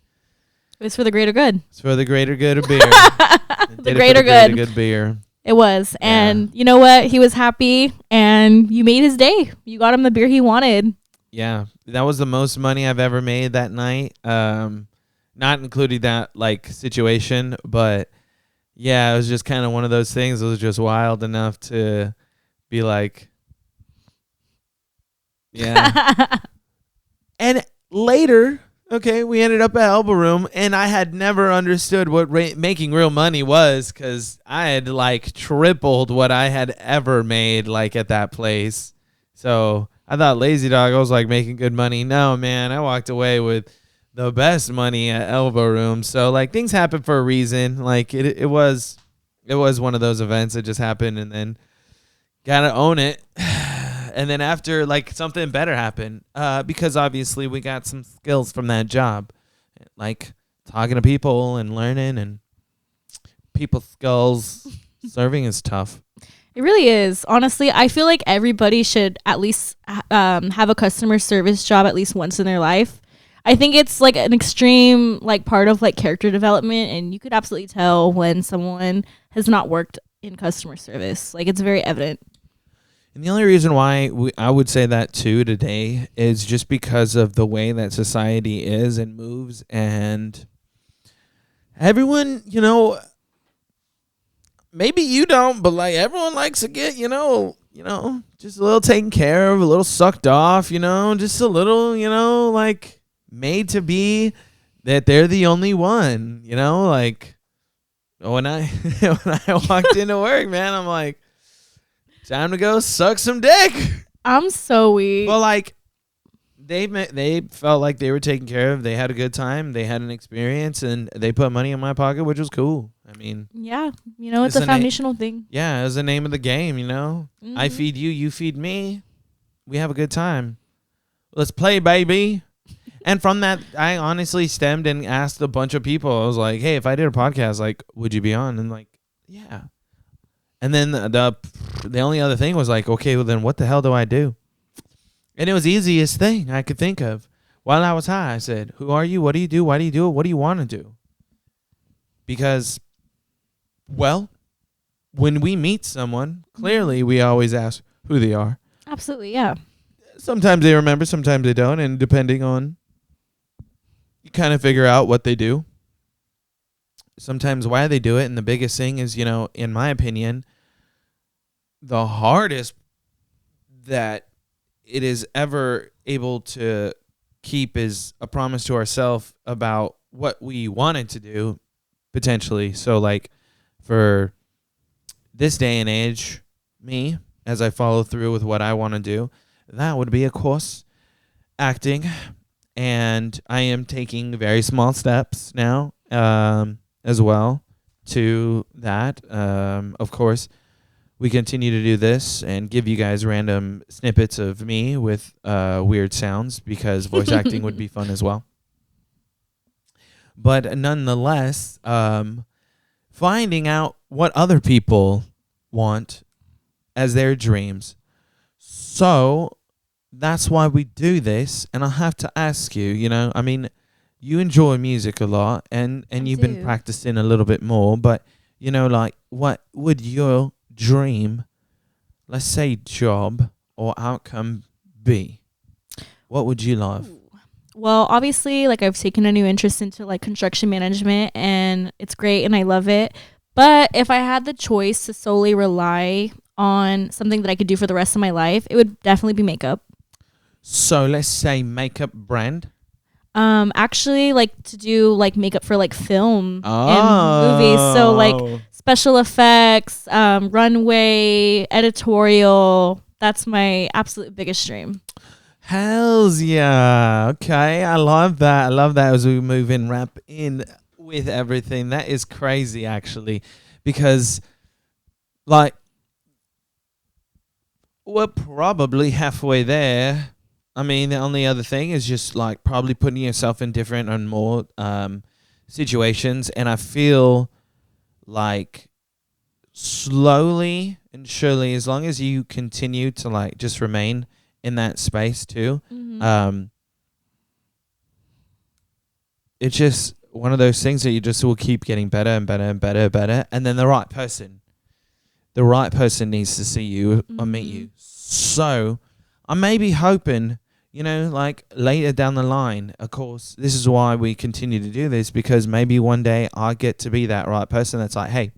It was for the greater good. it's for the greater good of beer. The greater good. Good beer. It was. And you know what? He was happy, and you made his day. You got him the beer he wanted. Yeah, that was the most money I've ever made that night. Not including that like situation, but yeah, it was just kind of one of those things. It was just wild enough to be like, yeah. And later, Okay, we ended up at Elbow Room, and I had never understood what making real money was, because I had like tripled what I had ever made like at that place. So I thought Lazy Dog, I was like making good money. No, man, I walked away with the best money at Elbow Room. So like things happen for a reason. Like it was one of those events that just happened, and then gotta own it. And then after, like, something better happened, because obviously we got some skills from that job, like talking to people and learning and people skills. Serving is tough. It really is. Honestly, I feel like everybody should at least have a customer service job at least once in their life. I think it's like an extreme like part of like character development, and you could absolutely tell when someone has not worked in customer service. Like, it's very evident. And the only reason why I would say that too today is just because of the way that society is and moves, and everyone, maybe you don't, but like everyone likes to get, just a little taken care of, a little sucked off, just a little, like made to be that they're the only one, like when I when I walked into work, man, I'm like, time to go suck some dick. I'm so weak. Well, like they felt like they were taken care of. They had a good time. They had an experience, and they put money in my pocket, which was cool. I mean, yeah, it's a foundational thing. Yeah, it was the name of the game. Mm-hmm. I feed you, you feed me. We have a good time. Let's play, baby. And from that, I honestly stemmed and asked a bunch of people. I was like, hey, if I did a podcast, like, would you be on? And like, yeah. And then the only other thing was like, okay, well then what the hell do I do? And it was the easiest thing I could think of. While I was high, I said, who are you? What do you do? Why do you do it? What do you want to do? Because, well, when we meet someone, clearly we always ask who they are. Absolutely, yeah. Sometimes they remember, sometimes they don't. And depending on, you kind of figure out what they do. Sometimes why they do it. And the biggest thing is, in my opinion, the hardest that it is ever able to keep is a promise to ourselves about what we wanted to do, potentially. So, like, for this day and age, me, as I follow through with what I want to do, that would be, of course, acting. And I am taking very small steps now, as well, to that. Of course, we continue to do this and give you guys random snippets of me with weird sounds, because voice acting would be fun as well. But nonetheless, finding out what other people want as their dreams. So that's why we do this. And I have to ask you, you enjoy music a lot, and you've been practicing a little bit more, but, like, what would your dream, let's say job or outcome be? What would you love? Well, obviously, like, I've taken a new interest into like construction management, and it's great and I love it. But if I had the choice to solely rely on something that I could do for the rest of my life, it would definitely be makeup. So let's say makeup brand. Actually, like, to do like makeup for like film and movies. So like special effects, runway, editorial. That's my absolute biggest dream. Hells yeah. Okay, I love that. As we move in, wrap in with everything. That is crazy, actually, because like we're probably halfway there. I mean, the only other thing is just like probably putting yourself in different and more situations. And I feel like slowly and surely, as long as you continue to like just remain in that space too, it's just one of those things that you just will keep getting better and better and better and better. And then the right person needs to see you or meet you. So I may be hoping, like later down the line, of course, this is why we continue to do this, because maybe one day I get to be that right person that's like, hey,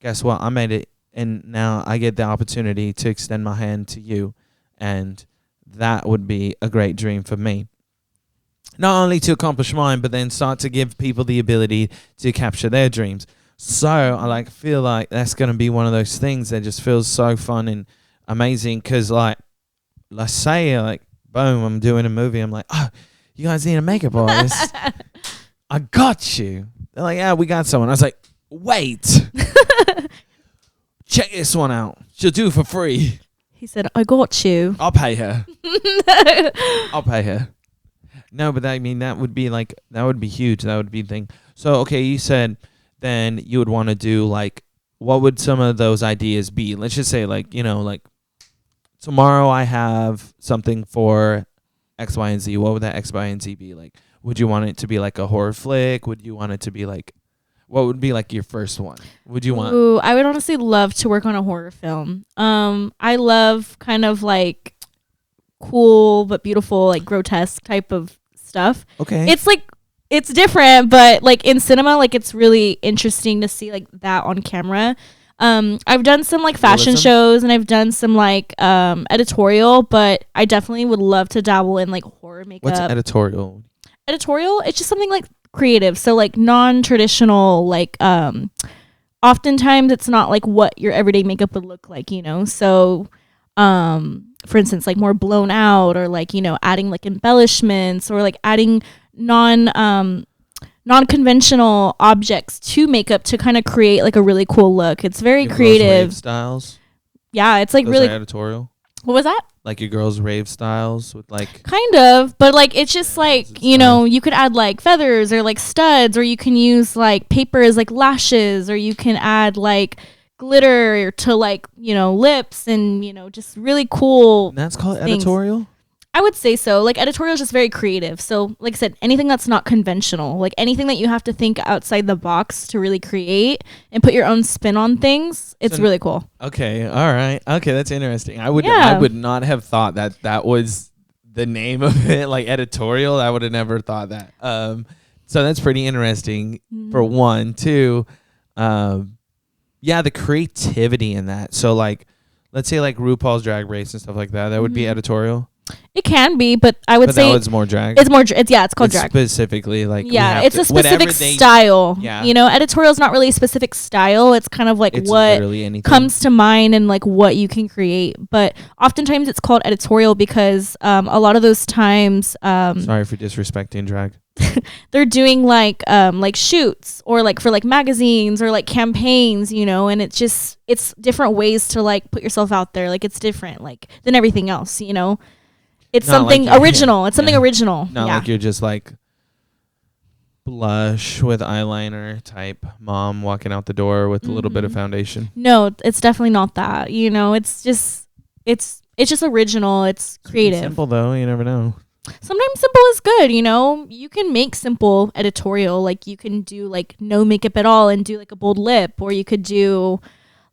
guess what? I made it, and now I get the opportunity to extend my hand to you, and that would be a great dream for me. not only to accomplish mine, but then start to give people the ability to capture their dreams. So I like feel like that's going to be one of those things that just feels so fun and amazing. Because like, let's say like, boom, I'm doing a movie. I'm like, oh, you guys need a makeup artist. I got you. They're like, yeah, we got someone. I was like, wait, check this one out. She'll do it for free. He said, I got you. I'll pay her. I'll pay her. No, but I mean, that would be like, that would be huge. That would be the thing. So, okay, you said then you would want to do like, what would some of those ideas be? Let's just say like, you know, like tomorrow I have something for X, Y, and Z. What would that X, Y, and Z be? Like, would you want it to be like a horror flick? Would you want it to be like, what would be like your first one? Would you want? Ooh, I would honestly love to work on a horror film. I love kind of like cool but beautiful, like grotesque type of stuff. Okay. It's like, it's different, but like in cinema, like it's really interesting to see like that on camera. I've done some like fashion shows and I've done some like editorial, but I definitely would love to dabble in like horror makeup. What's editorial? Editorial, it's just something like creative, so like non-traditional, like oftentimes it's not like what your everyday makeup would look like, you know. So for instance, like more blown out, or like, you know, adding like embellishments, or like adding non-conventional objects to makeup to kind of create like a really cool look. It's very creative Styles. Yeah, it's like Those really are editorial. What was that? Like your girls' rave styles with like. Kind of, but like it's just like, you know, you could add like feathers or like studs, or you can use like paper as like lashes, or you can add like glitter to like, you know, lips, and, you know, just really cool. And that's called things. editorial? I would say so. Like editorial is just very creative. So like I said, anything that's not conventional, like anything that you have to think outside the box to really create and put your own spin on things, it's really cool. Okay. All right. Okay. That's interesting. I would not have thought that was the name of it, like editorial. I would have never thought that. So that's pretty interesting for one. Two, yeah, the creativity in that. So like, let's say like RuPaul's Drag Race and stuff like that. That would be editorial. It can be, but I would say it's more drag. It's more. It's called drag. Specifically, like it's a specific style. Yeah. You know, editorial is not really a specific style. It's kind of like what comes to mind and like what you can create. But oftentimes it's called editorial because a lot of those times. Sorry for disrespecting drag. They're doing like shoots, or like for like magazines, or like campaigns, you know, and it's different ways to like put yourself out there. Like it's different like than everything else, you know. It's not something like original. It's something original. Not like you're just like blush with eyeliner type mom walking out the door with a little bit of foundation. No, it's definitely not that. You know, it's just original. It's creative. Simple though, you never know. Sometimes simple is good, you know. You can make simple editorial, like you can do like no makeup at all and do like a bold lip, or you could do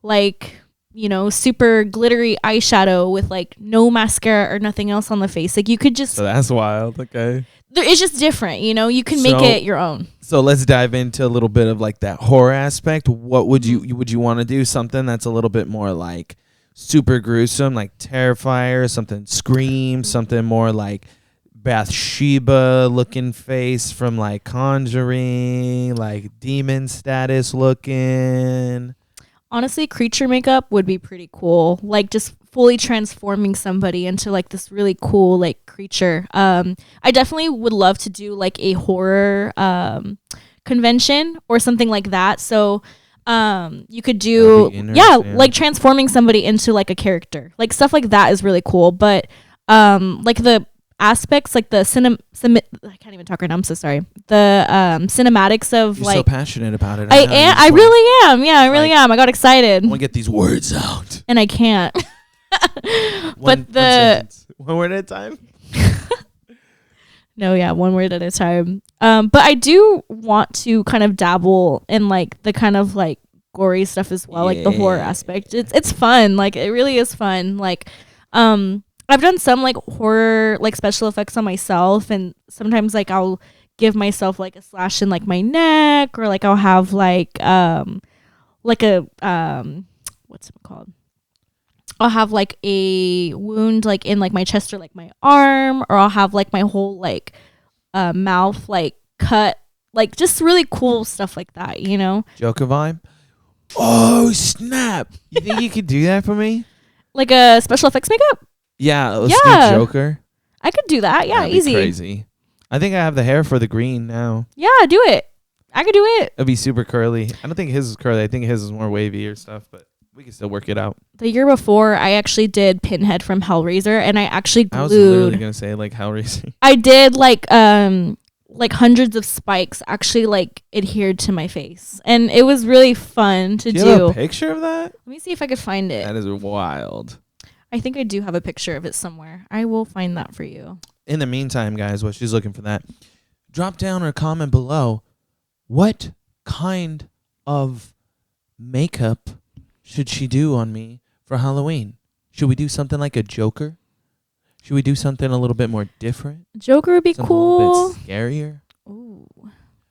like, you know, super glittery eyeshadow with like no mascara or nothing else on the face. Like you could just. So that's wild. Okay. It's just different, you know. You can make it your own. So let's dive into a little bit of like that horror aspect. What would you want to do? Something that's a little bit more like super gruesome, like Terrifier, something Scream, something more like Bathsheba looking face from like Conjuring, like demon status looking. Honestly, creature makeup would be pretty cool. Like just fully transforming somebody into like this really cool like creature. I definitely would love to do like a horror convention or something like that. So you could do like transforming somebody into like a character. Like stuff like that is really cool. But like the aspects, like the I can't even talk right now, I'm so sorry. The cinematics of You're like so passionate about it. I really am. Yeah, I really am. I got excited. I want to get these words out. And I can't. one word at a time? No, yeah, one word at a time. But I do want to kind of dabble in like the kind of like gory stuff as well, like the horror aspect. It's fun. Like it really is fun. Like I've done some like horror like special effects on myself, and sometimes like I'll give myself like a slash in like my neck, or like I'll have like a what's it called? I'll have like a wound like in like my chest or like my arm, or I'll have like my whole like mouth like cut, like just really cool stuff like that, you know? Joker vibe. Oh snap! You think you could do that for me? Like a special effects makeup? Yeah, let's Yeah. do Joker. I could do that. Yeah, That'd be easy. crazy. I think I have the hair for the green now. Yeah, do it. I could do it. It'll be super curly. I don't think his is curly. I think his is more wavy or stuff, but we can still work it out. The year before, I actually did Pinhead from Hellraiser, and I actually glued. I was literally gonna say like Hellraiser. I did like hundreds of spikes actually like adhered to my face, and it was really fun to Do you do. have a picture of that? Let me see if I could find it. That is wild. I think I do have a picture of it somewhere. I will find that for you. In the meantime, guys, while she's looking for that, drop down or comment below what kind of makeup should she do on me for Halloween? Should we do something like a Joker? Should we do something a little bit more different? Joker would be Something a cool. little bit scarier? Ooh.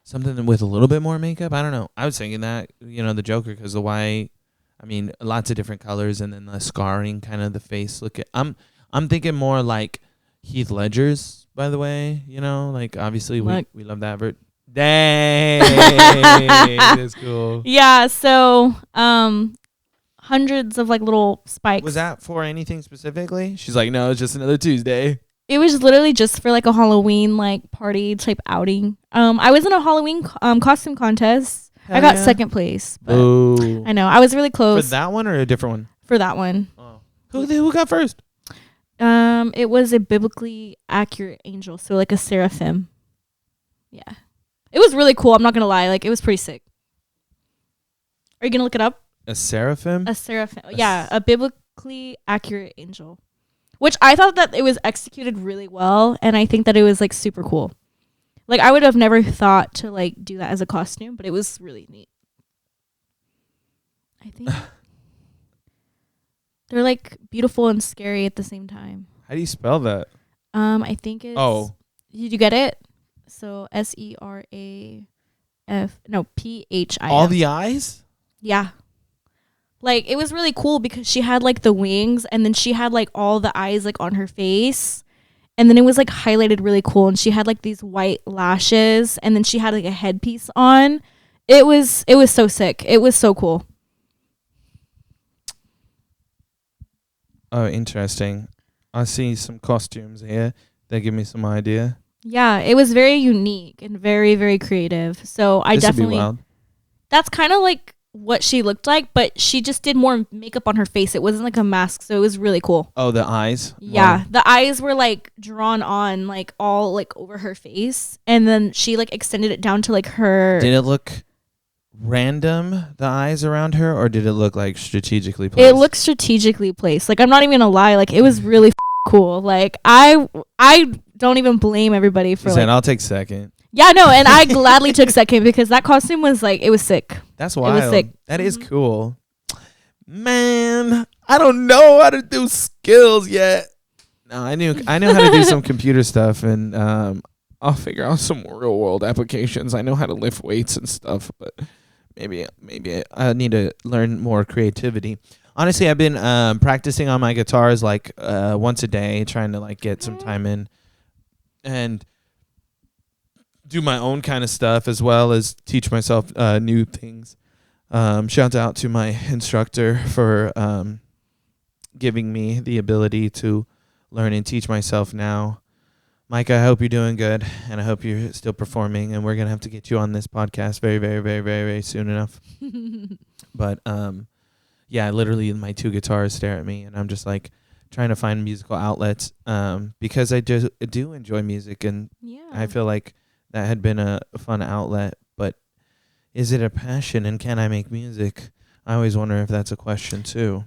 Something with a little bit more makeup? I don't know. I was thinking that, the Joker, because the white, lots of different colors, and then the scarring, kind of the face look. I'm thinking more like Heath Ledger's, by the way. Like obviously we love that. Dang, that's cool. Yeah, so hundreds of like little spikes. Was that for anything specifically? She's like, no, it's just another Tuesday. It was literally just for like a Halloween like party type outing. I was in a Halloween costume contest. Hell I got yeah. second place. But Ooh. I know I was really close For that one or a different one? for that one. Oh. Who got first? It was a biblically accurate angel, so like a seraphim. Yeah, it was really cool. I'm not gonna lie, like it was pretty sick. Are you gonna look it up? A seraphim? A seraphim. Yeah, a biblically accurate angel. Which I thought that it was executed really well, and I think that it was like super cool. Like I would have never thought to like do that as a costume, but it was really neat. I think they're like beautiful and scary at the same time. How do you spell that? I think it's Did you get it? So Seraf Phim. All the eyes? Yeah. Like it was really cool because she had like the wings, and then she had like all the eyes like on her face, and then it was like highlighted really cool, and she had like these white lashes, and then she had like a headpiece on. It was so sick. It was so cool. Oh, interesting. I see some costumes here. They give me some idea. Yeah, it was very unique and very, very creative. So I This would be definitely wild. that's kind of like what she looked like, but she just did more makeup on her face. It wasn't like a mask, so it was really cool. Oh, the eyes? Yeah, Wow. the eyes were like drawn on like all like over her face, and then she like extended it down to like her. Did it look random, the eyes around her, or did it look like strategically placed? It looked strategically placed. Like I'm not even gonna lie, like it was really cool. Like I don't even blame everybody for She said, like. I'll take second. Yeah, no, and I gladly took second because that costume was like it was sick. That's It wild. was sick. That is cool. Man, I don't know how to do skills yet. No, I know how to do some computer stuff, and I'll figure out some real world applications. I know how to lift weights and stuff, but maybe I need to learn more creativity. Honestly, I've been practicing on my guitars like once a day, trying to like get some time in and do my own kind of stuff, as well as teach myself new things. Shout out to my instructor for giving me the ability to learn and teach myself now. Micah, I hope you're doing good, and I hope you're still performing, and we're going to have to get you on this podcast very, very, very, very, very soon enough. But, yeah, literally my two guitars stare at me, and I'm just, like, trying to find musical outlets because I just do enjoy music, and Yeah. I feel like that had been a fun outlet. But is it a passion, and can I make music? I always wonder if that's a question, too.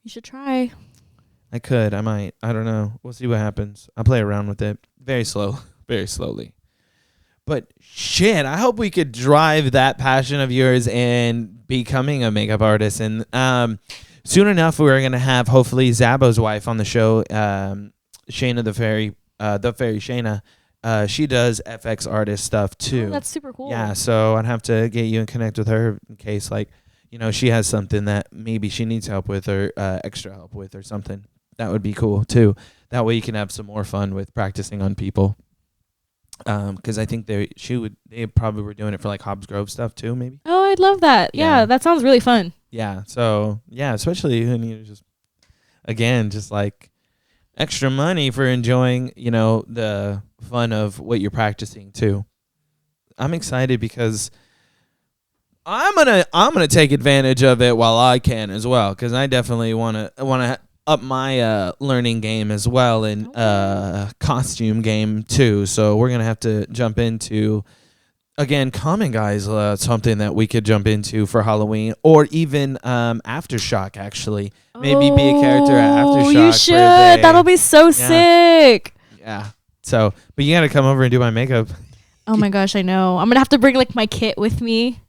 You should try. I could. I might. I don't know. We'll see what happens. I'll play around with it. Very slowly. But shit, I hope we could drive that passion of yours in becoming a makeup artist. And soon enough, we're going to have, hopefully, Zabo's wife on the show, Shayna the Fairy Shayna. She does FX artist stuff, too. Oh, that's super cool. Yeah, so I'd have to get you and connect with her in case, like, she has something that maybe she needs help with or extra help with or something. That would be cool, too. That way you can have some more fun with practicing on people. Because I think they probably were doing it for like Hobbs Grove stuff too, maybe. Oh, I'd love that. Yeah, that sounds really fun. Yeah. So yeah, especially when you just like extra money for enjoying, the fun of what you're practicing too. I'm excited because I'm gonna take advantage of it while I can as well, because I definitely wanna up my learning game as well, and costume game too. So we're gonna have to jump into, again, Common Guys, something that we could jump into for Halloween, or even Aftershock. Actually, maybe be a character at Aftershock. You should. That'll be so sick. Yeah. So, but you gotta come over and do my makeup. Oh my gosh, I know. I'm gonna have to bring like my kit with me.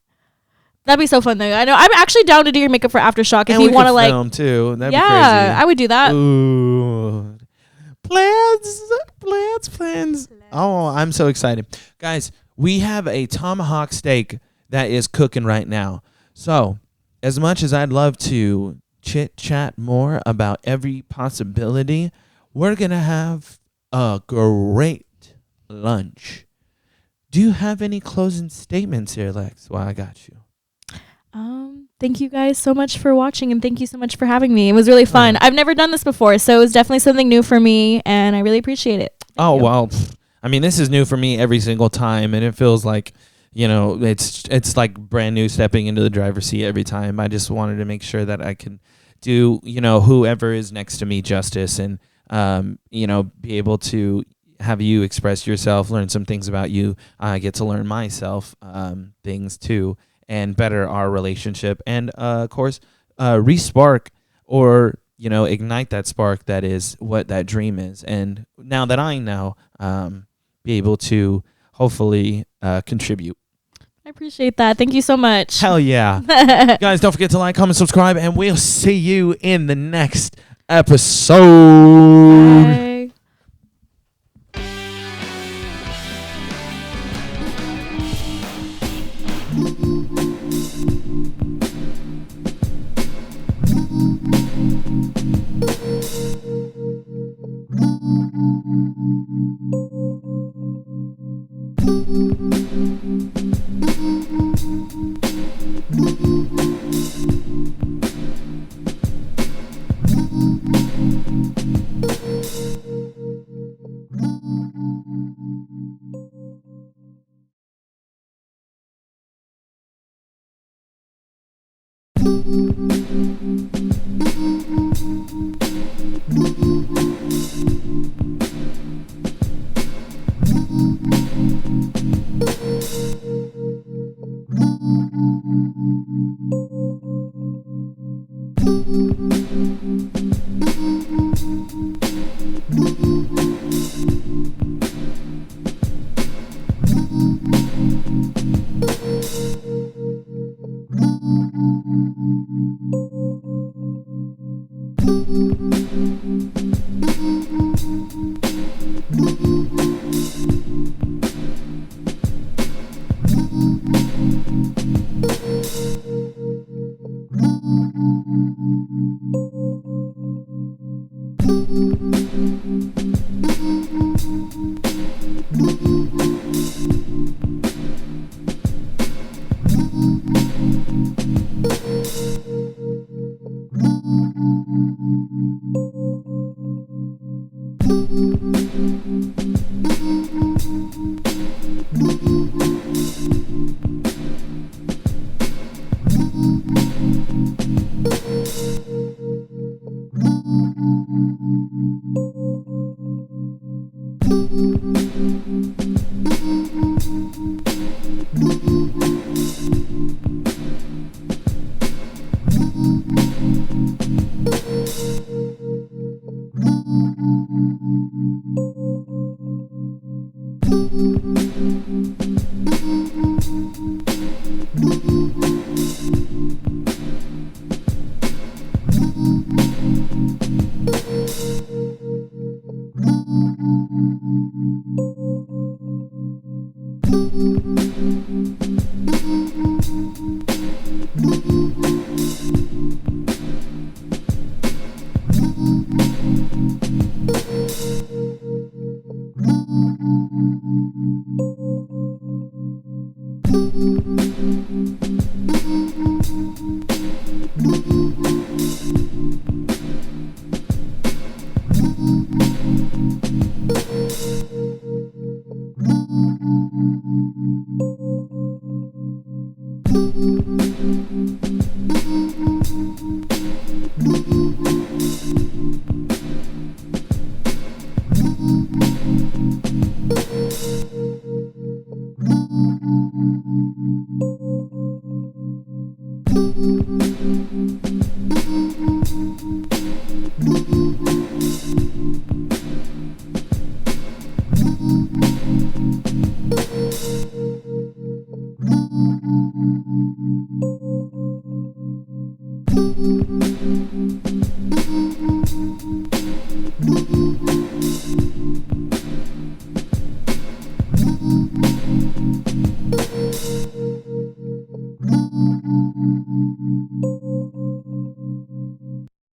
That'd be so fun though. I know. I'm actually down to do your makeup for Aftershock if you want to like film too. That'd be crazy. I would do that. Ooh. Plans. Oh, I'm so excited. Guys, we have a tomahawk steak that is cooking right now. So, as much as I'd love to chit chat more about every possibility, we're going to have a great lunch. Do you have any closing statements here, Lex? Well, I got you. Thank you guys so much for watching, and thank you so much for having me. It was really fun. I've never done this before, so it was definitely something new for me, and I really appreciate it. Thank you. Well, I mean, this is new for me every single time, and it feels like, it's like brand new, stepping into the driver's seat every time. I just wanted to make sure that I can do, whoever is next to me justice, and, be able to have you express yourself, learn some things about you. I get to learn myself things too, and better our relationship, and of course re-spark or ignite that spark that is what that dream is. And now that I know, be able to hopefully contribute. I appreciate that. Thank you so much. Hell yeah. Guys, don't forget to like, comment, subscribe, and we'll see you in the next episode. Bye.